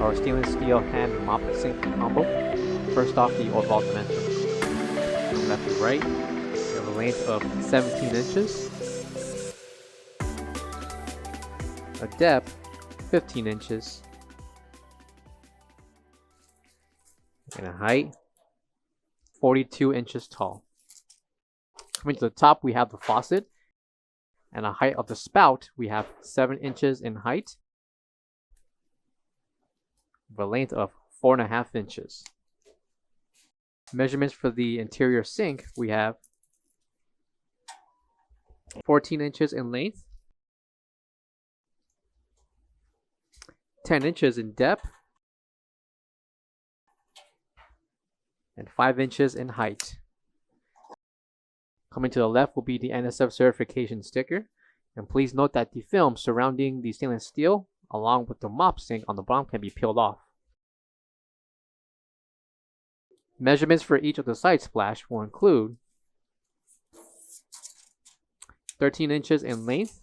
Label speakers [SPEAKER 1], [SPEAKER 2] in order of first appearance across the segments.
[SPEAKER 1] our stainless steel hand mop sink combo. First off, the overall dimensions. From left to right, we have a length of 17 inches, a depth 15 inches, and a height 42 inches tall. Coming to the top, we have the faucet, and a height of the spout, we have 7 inches in height, with a length of 4.5 inches. Measurements for the interior sink, we have 14 inches in length, 10 inches in depth, and 5 inches in height. Coming to the left will be the NSF certification sticker, and please note that the film surrounding the stainless steel along with the mop sink on the bottom can be peeled off. Measurements for each of the side splash will include 13 inches in length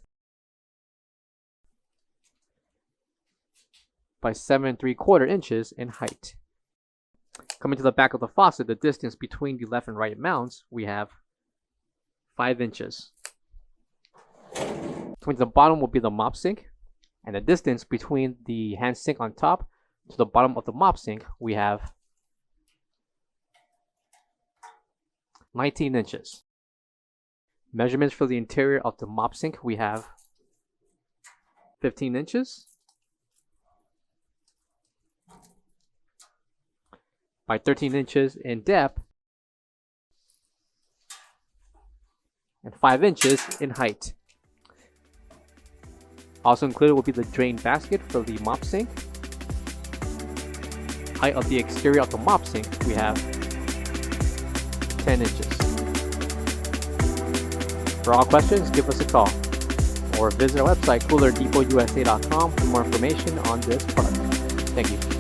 [SPEAKER 1] by 7 3/4 inches in height. Coming to the back of the faucet, the distance between the left and right mounts, we have 5 inches. Coming to the bottom will be the mop sink, and the distance between the hand sink on top to the bottom of the mop sink, we have 19 inches. Measurements for the interior of the mop sink, we have 15 inches by 13 inches in depth and 5 inches in height. Also included will be the drain basket for the mop sink. Height of the exterior of the mop sink, we have 10 inches. For all questions, give us a call or visit our website coolerdepotUSA.com for more information on this product. Thank you.